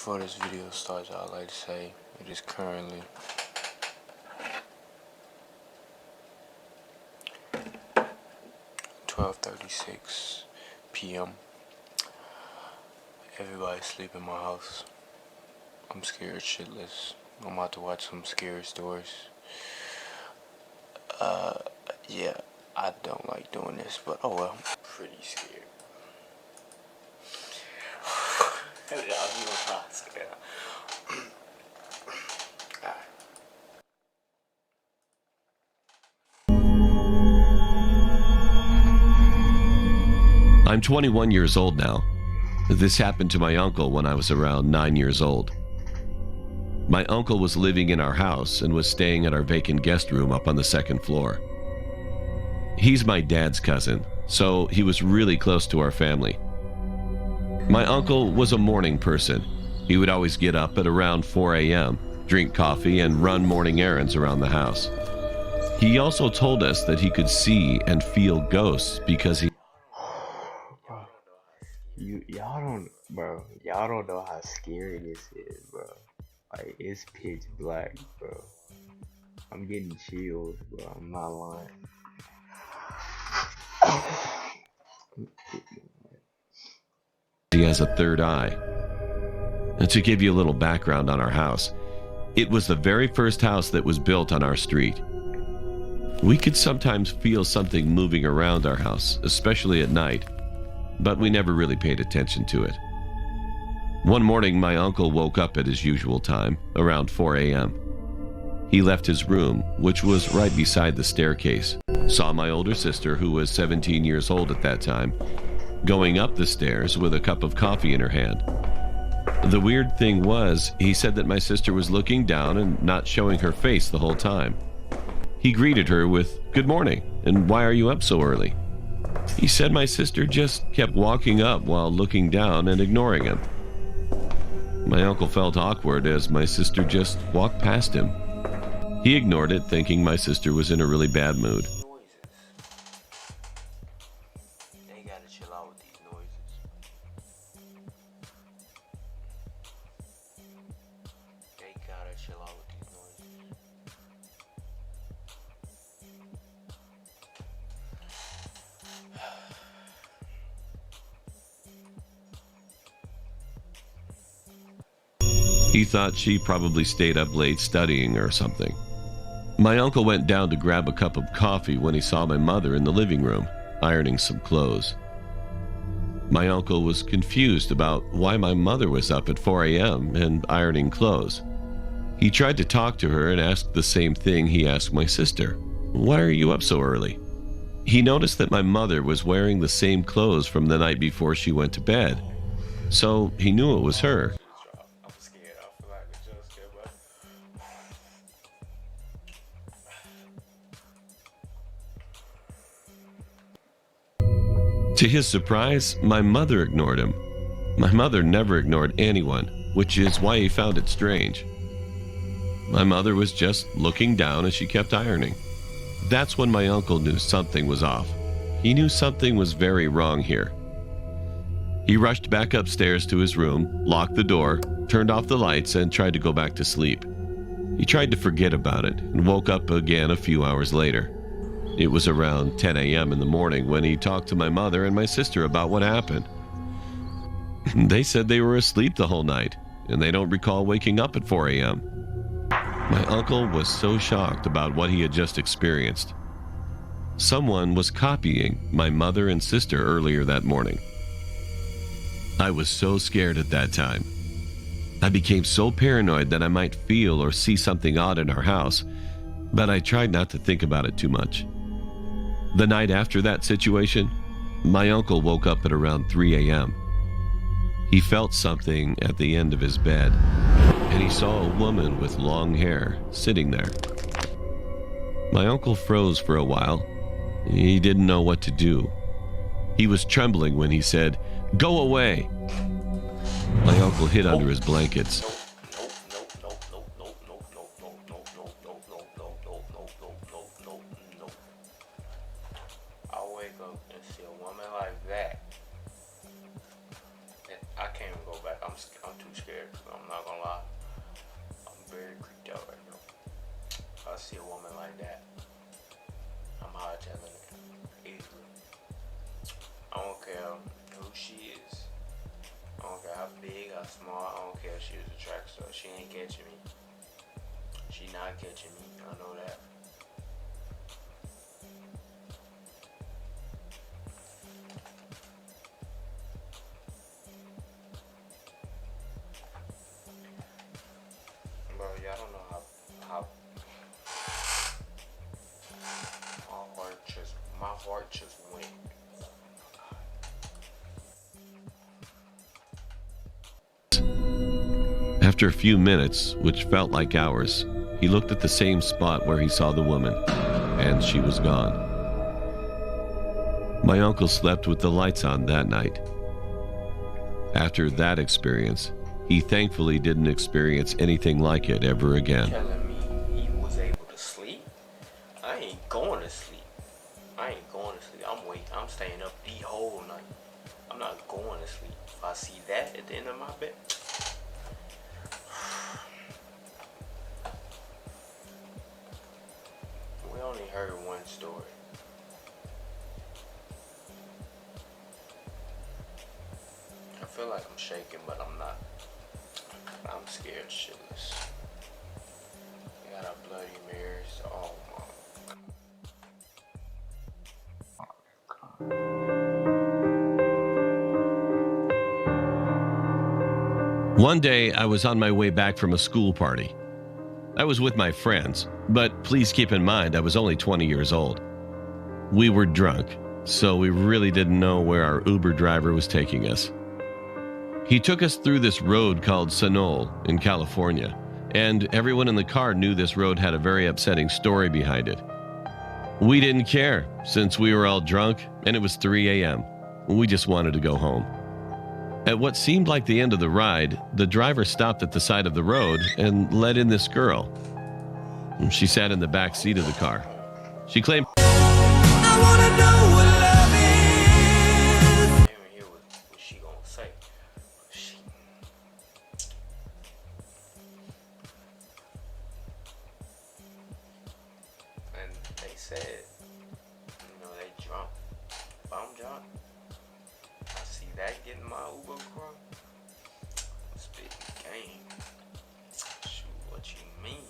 Before this video starts, I'd like to say it is currently 12:36 p.m. Everybody's asleep in my house. I'm scared shitless. I'm about to watch some scary stories. Yeah, I don't like doing this, but oh well. Pretty scared. I'm 21 years old now. This happened to my uncle when I was around 9 years old. My uncle was living in our house and was staying at our vacant guest room up on the second floor. He's my dad's cousin, so he was really close to our family. My uncle was a morning person. He would always get up at around 4 a.m., drink coffee, and run morning errands around the house. He also told us that he could see and feel ghosts because he... Y'all don't know how scary this is, bro. Like, it's pitch black, bro. I'm getting chills, bro. I'm not lying. He has a third eye. And to give you a little background on our house, it was the very first house that was built on our street. We could sometimes feel something moving around our house, especially at night, but we never really paid attention to it. One morning, my uncle woke up at his usual time, around 4 a.m. He left his room, which was right beside the staircase, saw my older sister, who was 17 years old at that time, going up the stairs with a cup of coffee in her hand. The weird thing was, he said that my sister was looking down and not showing her face the whole time. He greeted her with, "Good morning, and why are you up so early?" He said my sister just kept walking up while looking down and ignoring him. My uncle felt awkward as my sister just walked past him. He ignored it, thinking my sister was in a really bad mood. They gotta chill out with these noises. They gotta chill out with these noises. He thought she probably stayed up late studying or something. My uncle went down to grab a cup of coffee when he saw my mother in the living room, ironing some clothes. My uncle was confused about why my mother was up at 4 a.m. and ironing clothes. He tried to talk to her and asked the same thing he asked my sister. "Why are you up so early?" He noticed that my mother was wearing the same clothes from the night before she went to bed, so he knew it was her. To his surprise, my mother ignored him. My mother never ignored anyone, which is why he found it strange. My mother was just looking down as she kept ironing. That's when my uncle knew something was off. He knew something was very wrong here. He rushed back upstairs to his room, locked the door, turned off the lights, and tried to go back to sleep. He tried to forget about it and woke up again a few hours later. It was around 10 a.m. in the morning when he talked to my mother and my sister about what happened. They said they were asleep the whole night, and they don't recall waking up at 4 a.m. My uncle was so shocked about what he had just experienced. Someone was copying my mother and sister earlier that morning. I was so scared at that time. I became so paranoid that I might feel or see something odd in our house, but I tried not to think about it too much. The night after that situation, my uncle woke up at around 3 a.m. He felt something at the end of his bed, and he saw a woman with long hair sitting there. My uncle froze for a while. He didn't know what to do. He was trembling when he said, "Go away!" My uncle hid under his blankets. I wake up and see a woman like that, and I can't even go back. I'm too scared. I'm very creeped out right now. If I see a woman like that, I'm hightailing it easily. I don't care who she is. I don't care how big, how small. I don't care if she was a track star. She ain't catching me. She not catching me. I know that. Bro, y'all don't know how my heart just went. After a few minutes, which felt like hours, he looked at the same spot where he saw the woman, and she was gone. My uncle slept with the lights on that night. After that experience, he thankfully didn't experience anything like it ever again. Telling me he was able to sleep? I ain't going to sleep. I'm staying up the whole night. I'm not going to sleep. If I see that at the end of my bed, we only heard one story. I feel like I'm shaking, but I'm not. I'm scared shitless. We got our Bloody Marys. Oh my. One day, I was on my way back from a school party. I was with my friends, but please keep in mind I was only 20 years old. We were drunk, so we really didn't know where our Uber driver was taking us. He took us through this road called Sunol in California, and everyone in the car knew this road had a very upsetting story behind it. We didn't care, since we were all drunk and it was 3 a.m. We just wanted to go home. At what seemed like the end of the ride, the driver stopped at the side of the road and let in this girl. She sat in the back seat of the car. She claimed, I wanna know what love is. Damn, hear what she gonna say. She... And they said, they drunk. If I'm drunk, I see that getting my Uber car. Spit the game. Shoot, what you mean?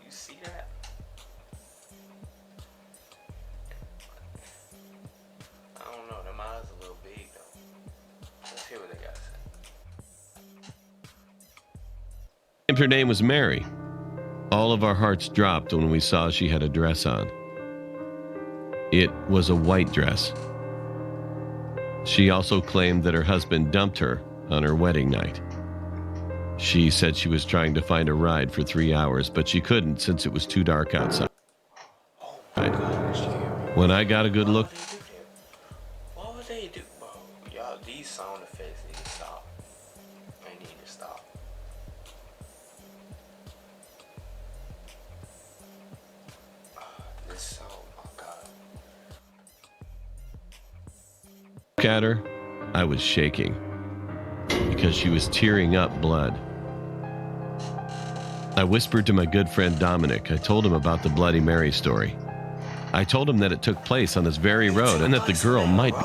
You see that? I don't know, them eyes a little big though. Let's hear what they gotta say. her name was Mary. All of our hearts dropped when we saw she had a dress on. It was a white dress. She also claimed that her husband dumped her on her wedding night. She said she was trying to find a ride for 3 hours, but she couldn't since it was too dark outside. Oh my God, scary. When I got a good look, What would they do, bro? Y'all, these sound effects need to stop. They need to stop. This, oh my God. at her, I was shaking because she was tearing up blood. I whispered to my good friend Dominic. I told him about the Bloody Mary story. I told him that it took place on this very road and that the girl might be.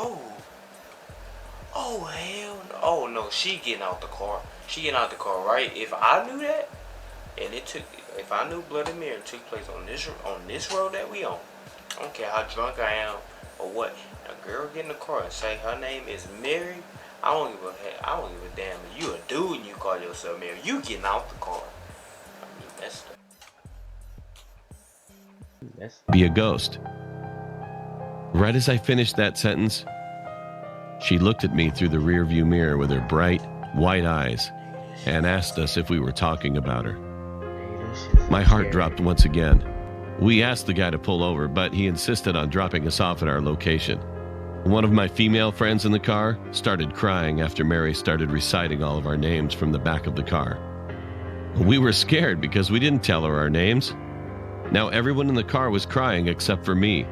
Oh, hell no. Oh, no. She getting out the car. She getting out the car, right? If I knew that, and if I knew Bloody Mary took place on this road that we on, I don't care how drunk I am or what, a girl get in the car and say her name is Mary, I don't give a damn if you a dude and you call yourself Mary. You getting out the car. I mean, that's be a ghost. Right as I finished that sentence, she looked at me through the rearview mirror with her bright, white eyes and asked us if we were talking about her. My heart dropped once again. We asked the guy to pull over, but he insisted on dropping us off at our location. One of my female friends in the car started crying after Mary started reciting all of our names from the back of the car. We were scared because we didn't tell her our names. Now everyone in the car was crying except for me.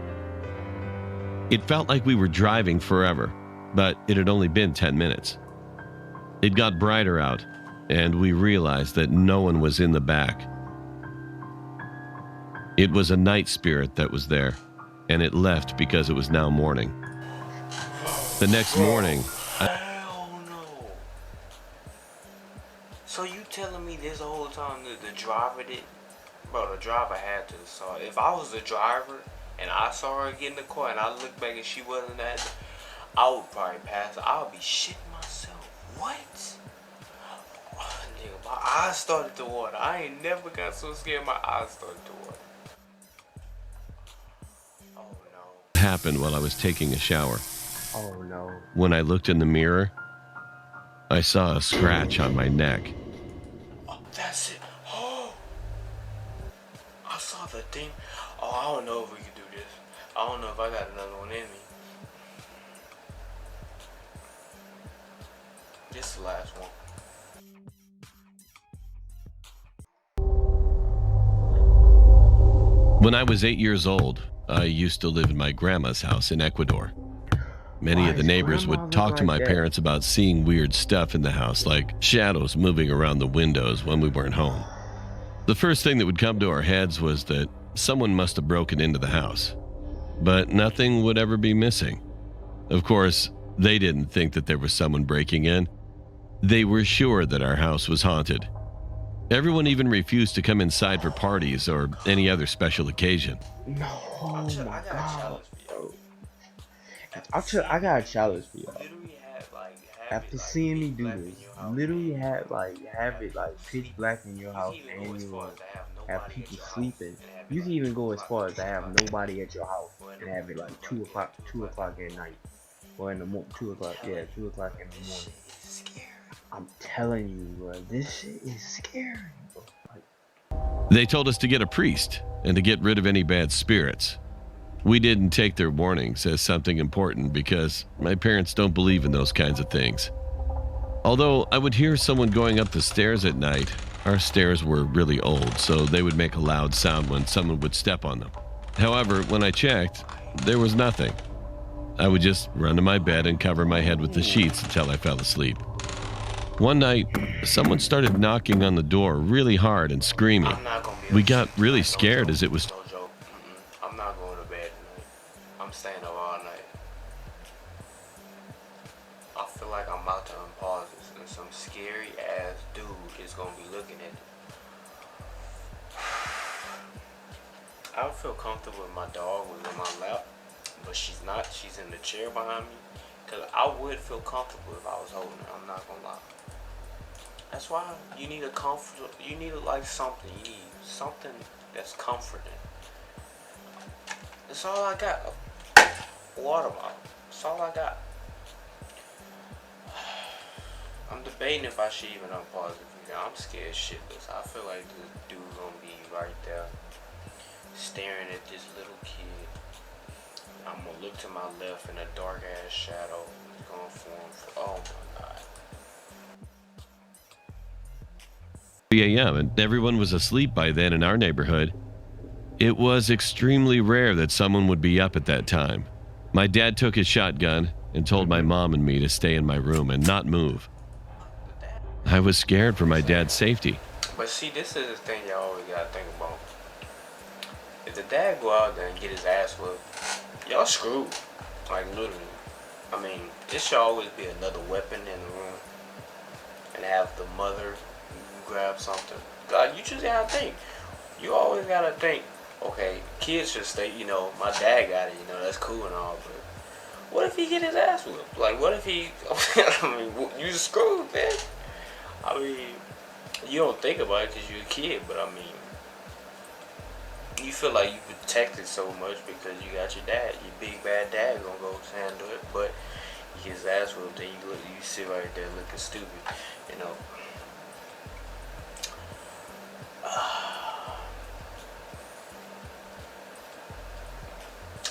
It felt like we were driving forever, but it had only been 10 minutes. It got brighter out, and we realized that no one was in the back. It was a night spirit that was there, and it left because it was now morning. The next morning, Hell no. So you telling me this whole time that the driver did? Bro, the driver had to have saw it. If I was the driver and I saw her get in the car and I looked back and she wasn't at it, I would probably pass. I would be shitting myself. What? Oh, nigga, my eyes started to water. I ain't never got so scared my eyes started to water. Oh no. happened while I was taking a shower. Oh no. When I looked in the mirror, I saw a scratch on my neck. Oh, that's it. Oh, I saw the thing. Oh, I don't know if we can do this. I don't know if I got another one in me. This is the last one. When I was 8 years old, I used to live in my grandma's house in Ecuador. Many Why of the is neighbors grandma would talk look to like my that? parents about seeing weird stuff in the house, like shadows moving around the windows when we weren't home. The first thing that would come to our heads was that someone must have broken into the house, but nothing would ever be missing. Of course, they didn't think that there was someone breaking in. They were sure that our house was haunted. Everyone even refused to come inside for parties or any other special occasion. No, oh I my got a god. challenge for you. I got a challenge for y'all. Literally had like After seeing me do this, literally have it like pitch black in your house and you have people sleeping. You can even go as far as to have nobody at your house and have it like 2 o'clock at night, or in the 2 o'clock, yeah, 2 o'clock in the morning. I'm telling you, bro, this shit is scary, bro. Like, They told us to get a priest and to get rid of any bad spirits. We didn't take their warnings as something important because my parents don't believe in those kinds of things. Although I would hear someone going up the stairs at night, our stairs were really old, so they would make a loud sound when someone would step on them. However, when I checked, there was nothing. I would just run to my bed and cover my head with the sheets until I fell asleep. One night, someone started knocking on the door really hard and screaming. I'm not gonna be We able to got sleep really tonight, no scared joke, as it was no joke. I'm not going to bed tonight. I'm staying up all night. I feel like I'm about to unpause this and some scary ass dude is gonna be looking at me. I would feel comfortable if my dog was in my lap, but she's not. She's in the chair behind me. Cause I would feel comfortable if I was holding her. I'm not gonna lie. That's why you need a comfort. You need like something. You need something that's comforting. That's all I got. Water bottle. That's all I got. I'm debating if I should even unpause it. I'm scared shitless. I feel like this dude gonna be right there, staring at this little kid. I'm gonna look to my left in a dark ass shadow. He's gonna form. Oh my god. 3 a.m. and everyone was asleep by then in our neighborhood. It was extremely rare that someone would be up at that time. My dad took his shotgun and told my mom and me to stay in my room and not move. I was scared for my dad's safety. But see, this is the thing y'all always gotta think about. If the dad go out there and get his ass whooped, y'all screwed. Like literally. I mean, it should always be another weapon in the room. And have the mother grab something. God, you just gotta think. You always gotta think, okay, kids should stay, my dad got it, that's cool and all, but what if he get his ass whooped? Like, what if he, I mean, you screwed, man. I mean, you don't think about it because you're a kid, but I mean, you feel like you protected so much because you got your dad, your big bad dad gonna go handle it, but he gets his ass whooped and you sit right there looking stupid,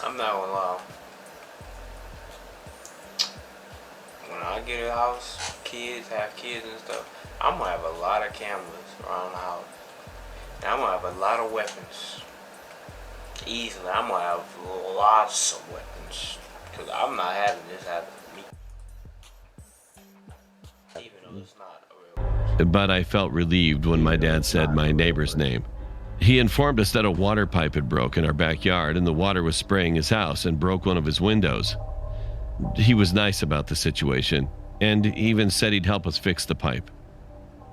I'm not gonna lie. When I get a house, have kids and stuff, I'm gonna have a lot of cameras around the house. And I'm gonna have a lot of weapons. Easily, I'm gonna have lots of weapons. Cause I'm not having this happen to me. Even though it's not a real but I felt relieved when my dad said my neighbor's name. He informed us that a water pipe had broke in our backyard and the water was spraying his house and broke one of his windows. He was nice about the situation and even said he'd help us fix the pipe.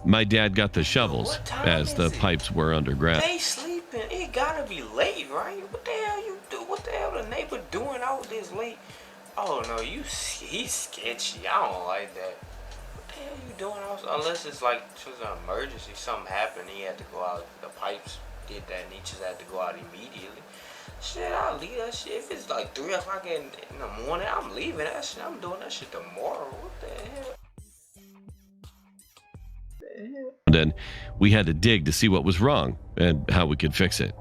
My dad got the shovels as the pipes were underground. They sleeping. It gotta be late, right? What the hell you do? What the hell the neighbor doing out this late? Oh no, he's sketchy. I don't like that. What the hell you doing out? Unless it's like just an emergency, something happened, he had to go out. The pipes did that, and he just had to go out immediately. Shit, I'll leave that shit. If it's like 3 o'clock in the morning, I'm leaving that shit. I'm doing that shit tomorrow. What the hell? And we had to dig to see what was wrong and how we could fix it.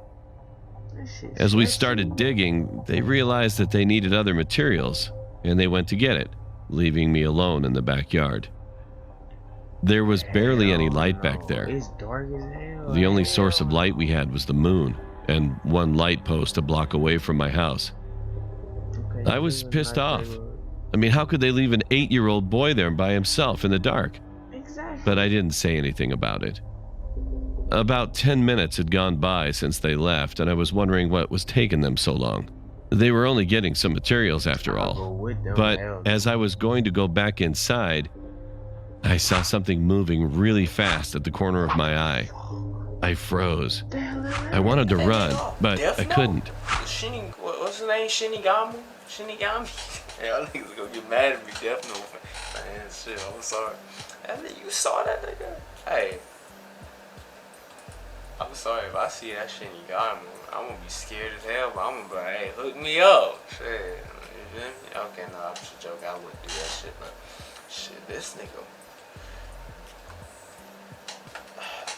As we started digging, they realized that they needed other materials, and they went to get it, leaving me alone in the backyard. There was barely any light back there. It's dark as hell. The only source of light we had was the moon, and one light post a block away from my house. I was pissed off. I mean, how could they leave an 8-year-old boy there by himself in the dark? But I didn't say anything about it. About 10 minutes had gone by since they left, and I was wondering what was taking them so long. They were only getting some materials after all. But as I was going to go back inside, I saw something moving really fast at the corner of my eye. I froze. I wanted to run, but I couldn't. What's his name? Shinigami? Y'all niggas gonna get mad at me, Death Note. Man, shit, I'm sorry. You saw that nigga? Hey. I'm sorry if I see that shit you got me. I'm gonna be scared as hell, but I'm gonna be like, hey, hook me up. Shit. You feel me? Okay, no, I'm just joking. I wouldn't do that shit, but shit, this nigga.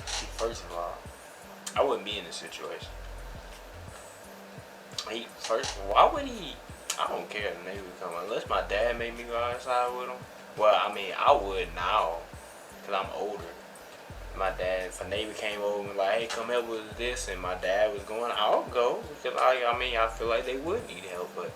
See, first of all, I wouldn't be in this situation. Why would he? I don't care if the neighbor come unless my dad made me go outside with him. Well, I mean, I would now, cause I'm older. My dad, if a neighbor came over and like, hey, come help with this, and my dad was going, I'll go, because I feel like they would need help, but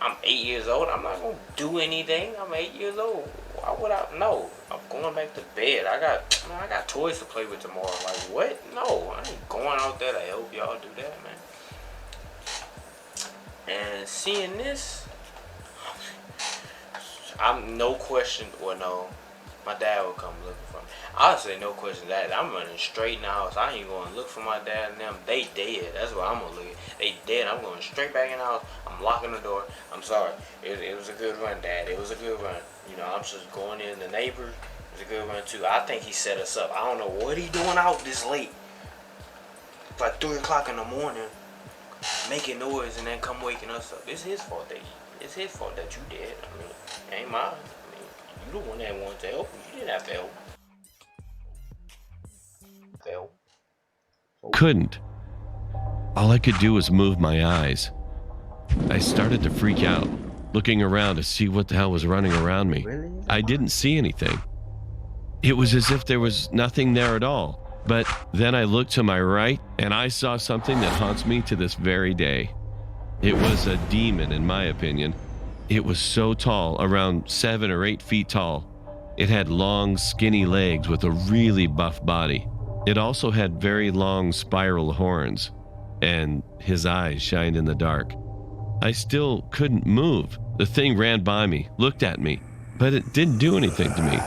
I'm 8 years old, I'm not going to do anything, I'm 8 years old, why would I, no, I'm going back to bed, I got toys to play with tomorrow, like, what, no, I ain't going out there to help y'all do that, man, and seeing this, I'm no question, well, no, my dad will come looking for me. I'll say no question that. I'm running straight in the house. I ain't going to look for my dad and them. They dead. That's what I'm going to look at. They dead. I'm going straight back in the house. I'm locking the door. I'm sorry. It was a good run, Dad. It was a good run. You know, I'm just going in. The neighbor, it was a good run, too. I think he set us up. I don't know what he doing out this late. It's like 3 o'clock in the morning, making noise and then come waking us up. It's his fault that you dead. I mean, it ain't mine. You the one that wanted to help. You didn't have to help. Couldn't. All I could do was move my eyes. I started to freak out, looking around to see what the hell was running around me. I didn't see anything. It was as if there was nothing there at all. But then I looked to my right, and I saw something that haunts me to this very day. It was a demon, in my opinion. It was so tall, around 7 or 8 feet tall. It had long, skinny legs with a really buff body. It also had very long spiral horns, and his eyes shined in the dark. I still couldn't move. The thing ran by me, looked at me, but it didn't do anything to me.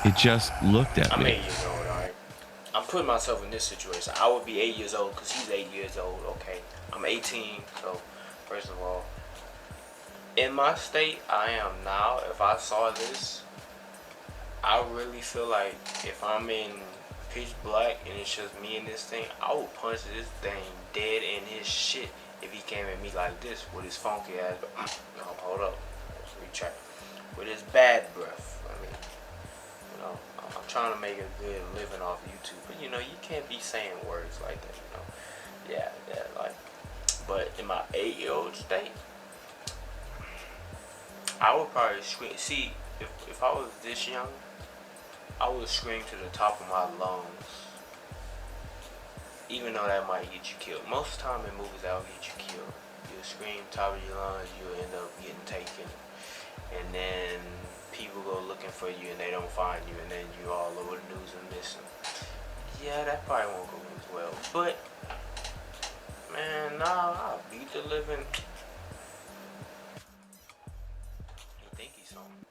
It just looked at me. I'm 8 years old, alright? I'm putting myself in this situation. I would be 8 years old because he's 8 years old, okay? I'm 18, so first of all, in my state I am now, if I saw this, I really feel like if I'm in pitch black and it's just me and this thing, I would punch this thing dead in his shit if he came at me like this with his funky ass. No, hold up, let's retract. With his bad breath. I mean, you know, I'm trying to make a good living off YouTube, but you know, you can't be saying words like that, you know. Yeah, like, but in my 8-year-old state, I would probably scream. See, if I was this young, I would scream to the top of my lungs. Even though that might get you killed. Most of the time in movies, that will get you killed. You'll scream top of your lungs, you'll end up getting taken. And then people go looking for you and they don't find you. And then you all over the news and Yeah, that probably won't go as well. But man, nah, I'll beat the living. He think he's something.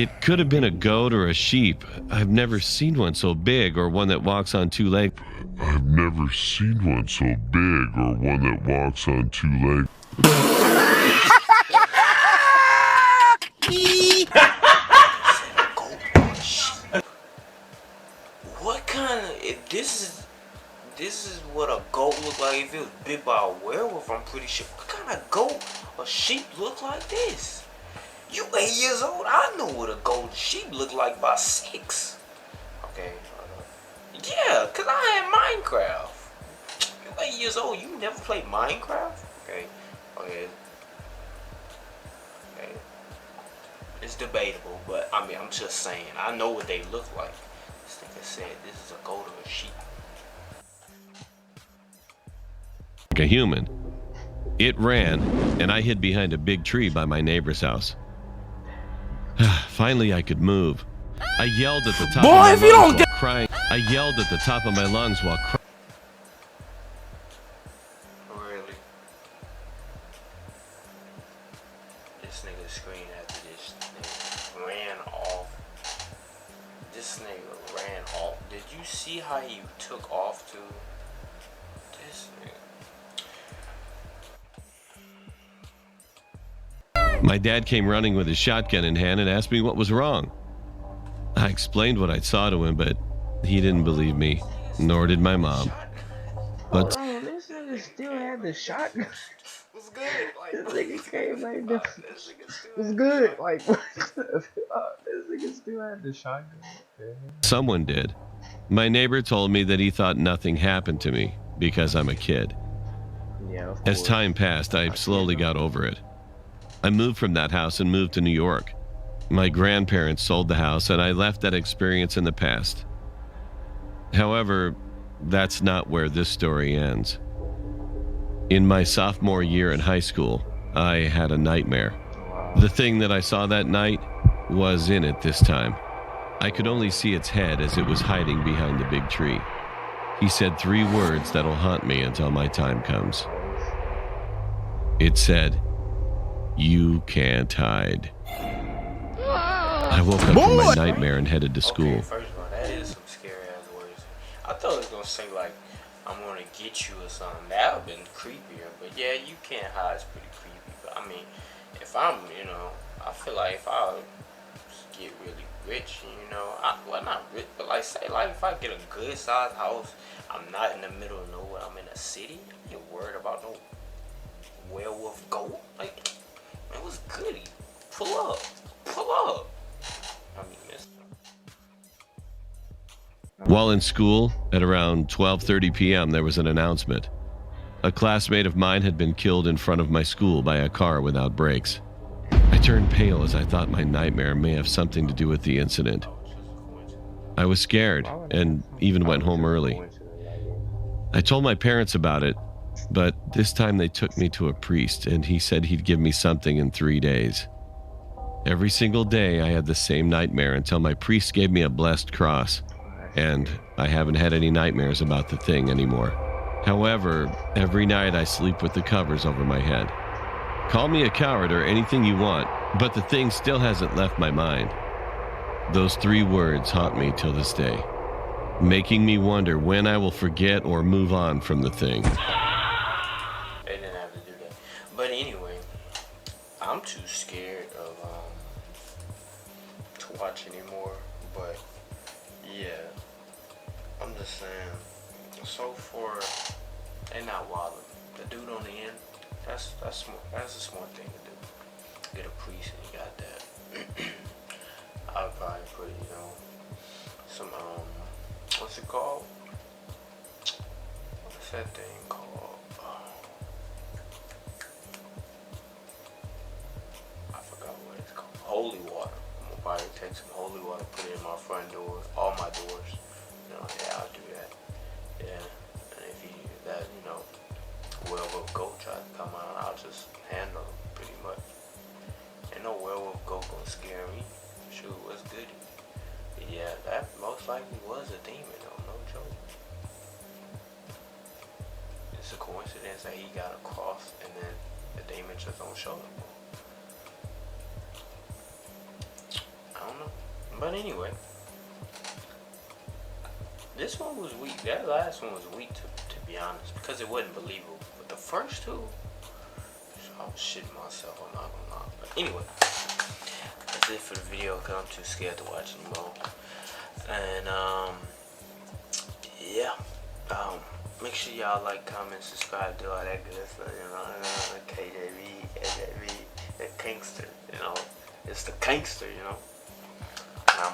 It could have been a goat or a sheep. I've never seen one so big or one that walks on two legs. I've never seen one so big or one that walks on two legs. What kind of? If this is what a goat look like if it was bit by a werewolf. I'm pretty sure. What kind of goat or sheep look like this? You 8 years old. I know what a goat and sheep look like by 6. Okay. Yeah, cause I had Minecraft. You 8 years old. You never played Minecraft? Okay. Okay. Okay. It's debatable, but I mean, I'm just saying. I know what they look like. This nigga said this is a goat or a sheep. Like a human. It ran, and I hid behind a big tree by my neighbor's house. Finally, I could move. I yelled at the top of my lungs while crying. I yelled at the top of my lungs while crying. Really? This nigga screamed after this nigga ran off. This nigga ran off. Did you see how he took off to? This nigga. My dad came running with his shotgun in hand and asked me what was wrong. I explained what I saw to him, but he didn't believe me, nor did my mom. But Hold on, this nigga still had the shotgun. What's good? This nigga came like this. What's good? Like, what the fuck? This nigga still had the shotgun. someone did. My neighbor told me that he thought nothing happened to me because I'm a kid. Yeah, of As course. time passed, I slowly got over it. I moved from that house and moved to New York. My grandparents sold the house, and I left that experience in the past. However, that's not where this story ends. In my sophomore year in high school, I had a nightmare. The thing that I saw that night was in it this time. I could only see its head as it was hiding behind the big tree. He said 3 words that'll haunt me until my time comes. It said, "You can't hide." I woke up from my nightmare and headed to school. Okay, first of all, that is some scary ass words. I thought it was gonna say like, "I'm gonna get you" or something. That would've been creepier. But yeah, you can't hide. It's pretty creepy. But I mean, if I'm, I feel like if I get really rich, well, not rich, but like say like if I get a good sized house, I'm not in the middle of nowhere. I'm in a city. I ain't worried about no werewolf goat. Like, man, what's goody? Pull up. I mean, this. While in school, at around 12:30 p.m., there was an announcement. A classmate of mine had been killed in front of my school by a car without brakes. I turned pale as I thought my nightmare may have something to do with the incident. I was scared and even went home early. I told my parents about it, but this time they took me to a priest and he said he'd give me something in 3 days. Every single day I had the same nightmare until my priest gave me a blessed cross, and I haven't had any nightmares about the thing anymore. However, every night I sleep with the covers over my head. Call me a coward or anything you want, but the thing still hasn't left my mind. Those 3 words haunt me till this day, making me wonder when I will forget or move on from the thing. They didn't have to do that. But anyway, I'm too scared of to watch anymore. But yeah, I'm just saying. So far, they not wilding. The dude on the end, that's smart. That's a smart thing to do. Get a priest and you got that. I'll probably put some what's it called? What's that thing called? I forgot what it's called. Holy water. I'm gonna probably take some holy water, put it in my front door, all my doors. Yeah, I'll do that. Yeah, and if werewolf goat tries to come out, I'll just handle him pretty much. Ain't no werewolf goat gonna scare me. Shoot, what's good? But yeah, that most most likely was a demon, though, no joke. It's a coincidence that he got a cross and then the demon just don't show no more. I don't know. But anyway, this one was weak. That last one was weak, to be honest, because it wasn't believable. But the first two, I was shitting myself, I'm not gonna lie. But anyway, that's it for the video, because I'm too scared to watch anymore. And, yeah. Make sure y'all like, comment, subscribe, do all that good stuff, you know. KJV, KJV, the Kinkster, you know. It's the Kinkster, you know. And I'm